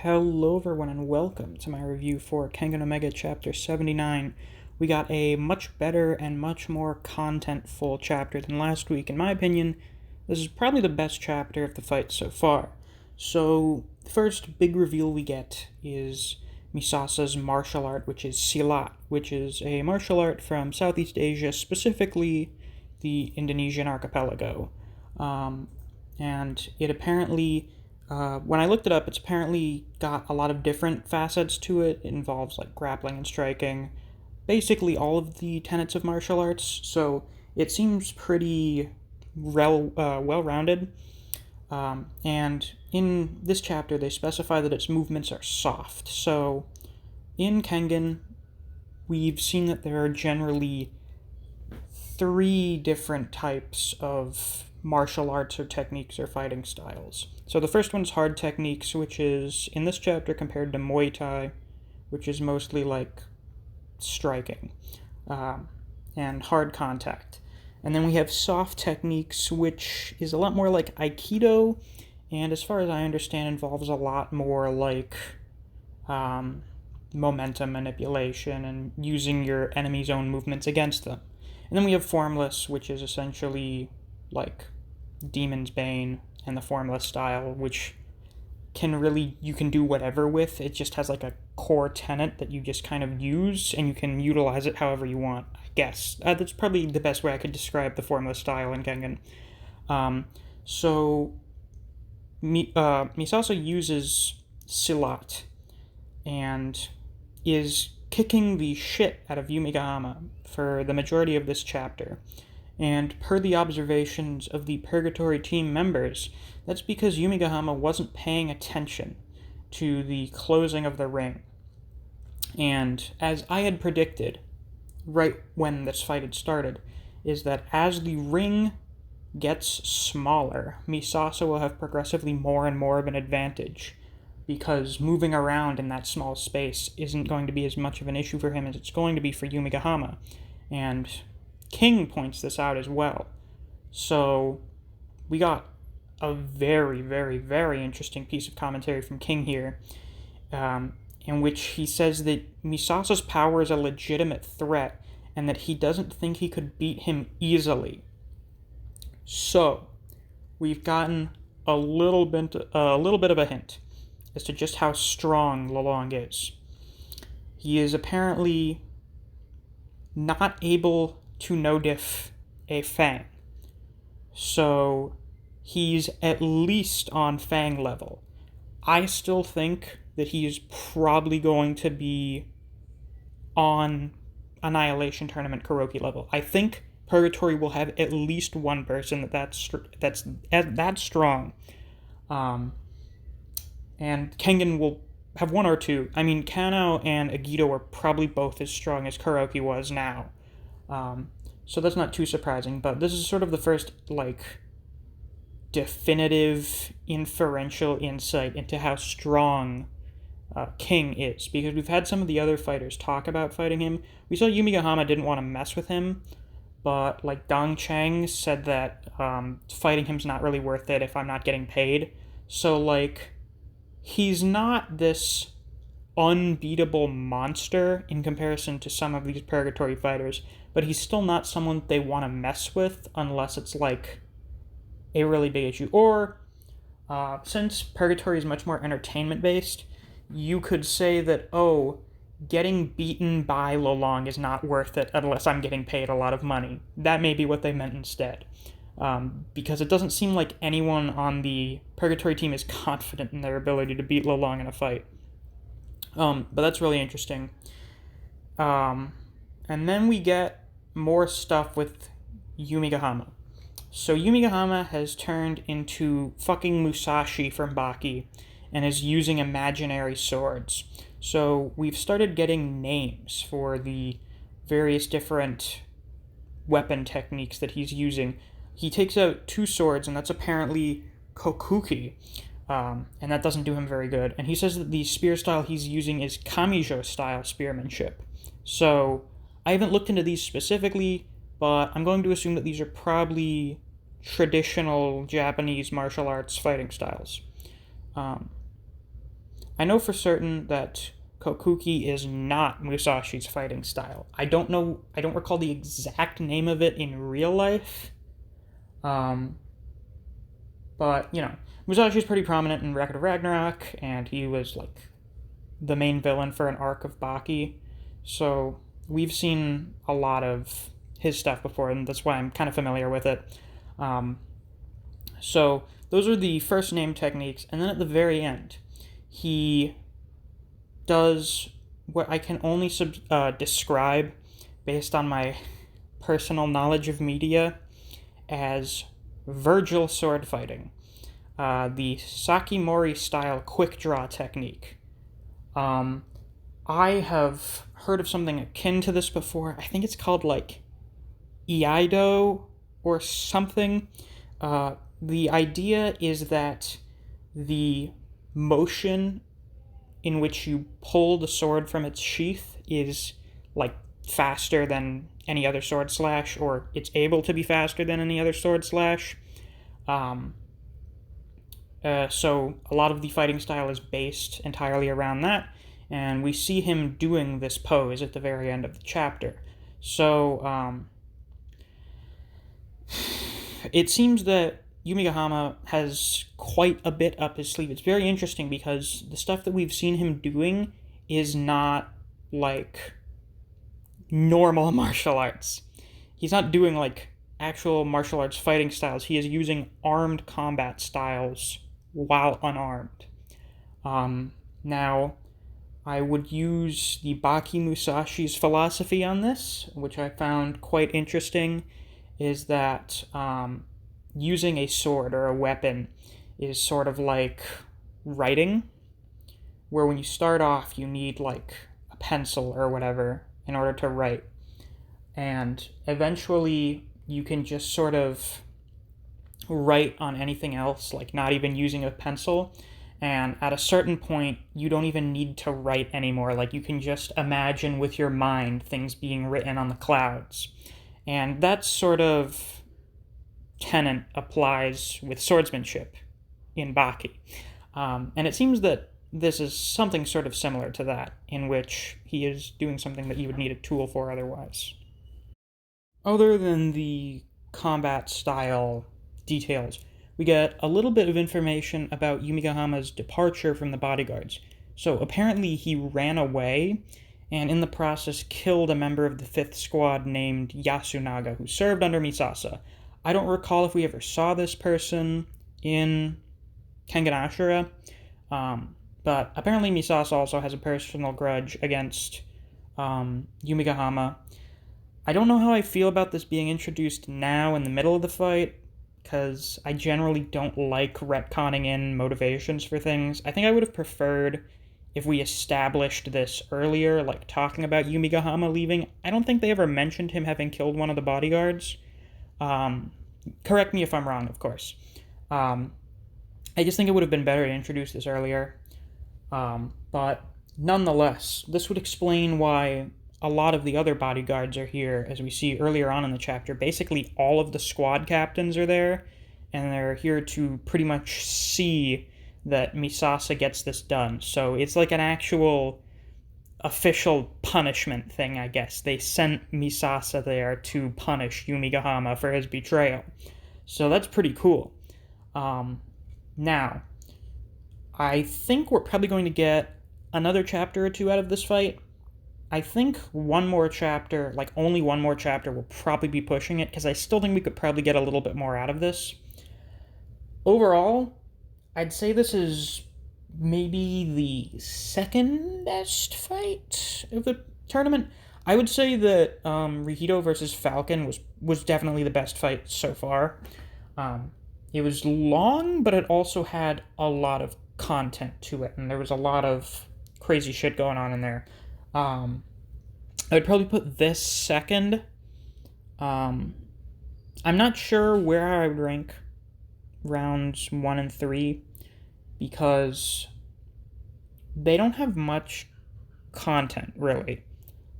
Hello everyone and welcome to my review for Kengan Omega Chapter 79. We got a much better and much more content-full chapter than last week. In my opinion, this is probably the best chapter of the fight so far. So, the first big reveal we get is Misasa's martial art, which is Silat, which is a martial art from Southeast Asia, specifically the Indonesian archipelago. And it apparently... when I looked it up, it's apparently got a lot of different facets to it. It involves like grappling and striking, basically all of the tenets of martial arts. So it seems pretty well-rounded. And in this chapter, they specify that its movements are soft. So in Kengan, we've seen that there are generally 3 different types of martial arts or techniques or fighting styles. So the first one's hard techniques, which is in this chapter compared to Muay Thai, which is mostly like striking and hard contact. And then we have soft techniques, which is a lot more like Aikido, and as far as I understand, involves a lot more like momentum manipulation and using your enemy's own movements against them. And then we have formless, which is essentially like Demon's Bane and the formless style, which you can do whatever with. It just has like a core tenet that you just kind of use, and you can utilize it however you want, I guess. That's probably the best way I could describe the formless style in Kengan. Misasa uses Silat and is kicking the shit out of Yumigahama for the majority of this chapter. And per the observations of the Purgatory team members, that's because Yumigahama wasn't paying attention to the closing of the ring. And as I had predicted, right when this fight had started, is that as the ring gets smaller, Misasa will have progressively more and more of an advantage, because moving around in that small space isn't going to be as much of an issue for him as it's going to be for Yumigahama. And King points this out as well. So we got a very, very, very interesting piece of commentary from King here, in which he says that Misasa's power is a legitimate threat and that he doesn't think he could beat him easily. So we've gotten a little bit of a hint as to just how strong Lolong is. He is apparently not able to no-diff a Fang. So he's at least on Fang level. I still think that he is probably going to be on Annihilation Tournament Kuroki level. I think Purgatory will have at least one person that's that strong. And Kengan will have one or two. I mean, Kano and Agito are probably both as strong as Kuroki was now. So that's not too surprising, but this is sort of the first, definitive inferential insight into how strong King is, because we've had some of the other fighters talk about fighting him. We saw Yumigahama didn't want to mess with him, but, Dong Cheng said that fighting him's not really worth it if I'm not getting paid. So, he's not this unbeatable monster in comparison to some of these Purgatory fighters, but he's still not someone they want to mess with unless it's a really big issue. Or since Purgatory is much more entertainment based, you could say that, getting beaten by Lolong is not worth it unless I'm getting paid a lot of money. That may be what they meant instead. Because it doesn't seem like anyone on the Purgatory team is confident in their ability to beat Lolong in a fight. But that's really interesting. And then we get more stuff with Yumigahama. So Yumigahama has turned into fucking Musashi from Baki and is using imaginary swords. So we've started getting names for the various different weapon techniques that he's using. He takes out 2 swords, and that's apparently Kokuki, and that doesn't do him very good. And he says that the spear style he's using is Kamijo-style spearmanship. So I haven't looked into these specifically, but I'm going to assume that these are probably traditional Japanese martial arts fighting styles. I know for certain that Kokuki is not Musashi's fighting style. I don't recall the exact name of it in real life. Um, but, Musashi's pretty prominent in Record of Ragnarok, and he was, like, the main villain for an arc of Baki. So we've seen a lot of his stuff before, and that's why I'm kind of familiar with it. So those are the first name techniques, and then at the very end, he does what I can only describe based on my personal knowledge of media as Virgil sword fighting, the Sakimori style quick draw technique. I have heard of something akin to this before. I think it's called like Iaido or something. The idea is that the motion in which you pull the sword from its sheath is like faster than any other sword slash, or it's able to be faster than any other sword slash. So a lot of the fighting style is based entirely around that, and we see him doing this pose at the very end of the chapter. So it seems that Yumigahama has quite a bit up his sleeve. It's very interesting because the stuff that we've seen him doing is not like normal martial arts. He's not doing like actual martial arts fighting styles. He is using armed combat styles while unarmed. Now, I would use the Baki Musashi's philosophy on this, which I found quite interesting, is that using a sword or a weapon is sort of like writing, where when you start off, you need like a pencil or whatever in order to write. And eventually, you can just sort of write on anything else, like not even using a pencil. And at a certain point, you don't even need to write anymore. Like, you can just imagine with your mind things being written on the clouds. And that sort of tenet applies with swordsmanship in Baki. And it seems that this is something sort of similar to that, in which he is doing something that you would need a tool for otherwise. Other than the combat style details, we get a little bit of information about Yumigahama's departure from the bodyguards. So apparently he ran away, and in the process killed a member of the 5th Squad named Yasunaga, who served under Misasa. I don't recall if we ever saw this person in Kengan Ashura, but apparently Misasa also has a personal grudge against Yumigahama. I don't know how I feel about this being introduced now in the middle of the fight, because I generally don't like retconning in motivations for things. I think I would have preferred if we established this earlier, like talking about Yumigahama leaving. I don't think they ever mentioned him having killed one of the bodyguards. Correct me if I'm wrong, of course. I just think it would have been better to introduce this earlier. But nonetheless, this would explain why a lot of the other bodyguards are here, as we see earlier on in the chapter. Basically, all of the squad captains are there, and they're here to pretty much see that Misasa gets this done. So it's like an actual official punishment thing, I guess. They sent Misasa there to punish Yumigahama for his betrayal. So that's pretty cool. Now, I think we're probably going to get another chapter or two out of this fight. I think one more chapter, like only one more chapter, will probably be pushing it, because I still think we could probably get a little bit more out of this. Overall, I'd say this is maybe the second best fight of the tournament. I would say that Rihito versus Falcon was definitely the best fight so far. It was long, but it also had a lot of content to it, and there was a lot of crazy shit going on in there. I would probably put this second. I'm not sure where I would rank rounds 1 and 3, because they don't have much content, really.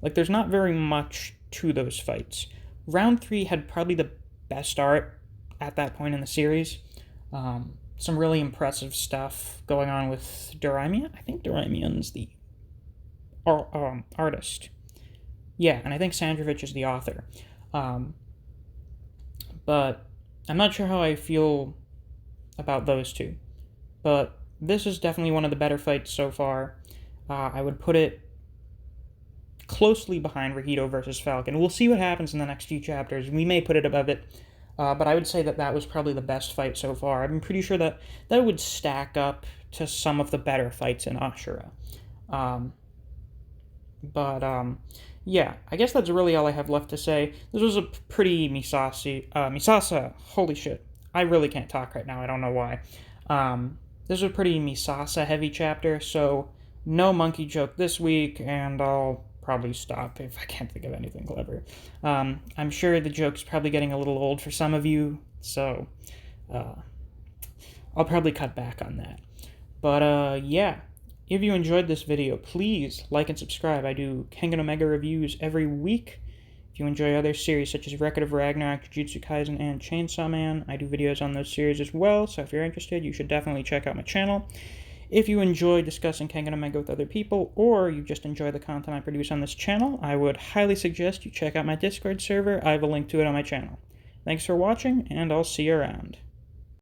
Like, there's not very much to those fights. Round 3 had probably the best art at that point in the series. some really impressive stuff going on with Doraemon. I think Doraemon's the artist. Yeah, and I think Sandrovich is the author. Um, but I'm not sure how I feel about those two. But this is definitely one of the better fights so far. I would put it closely behind Rahito versus Falcon. We'll see what happens in the next few chapters. We may put it above it, but I would say that that was probably the best fight so far. I'm pretty sure that that would stack up to some of the better fights in Ashura. Um, but yeah, I guess that's really all I have left to say. This was a pretty Misasa, holy shit. I really can't talk right now, I don't know why. This was a pretty Misasa heavy chapter, so no monkey joke this week, and I'll probably stop if I can't think of anything clever. I'm sure the joke's probably getting a little old for some of you, so I'll probably cut back on that. But yeah, if you enjoyed this video, please like and subscribe. I do Kengan Omega reviews every week. If you enjoy other series such as Record of Ragnarok, Jujutsu Kaisen, and Chainsaw Man, I do videos on those series as well, so if you're interested, you should definitely check out my channel. If you enjoy discussing Kengan Omega with other people, or you just enjoy the content I produce on this channel, I would highly suggest you check out my Discord server. I have a link to it on my channel. Thanks for watching, and I'll see you around.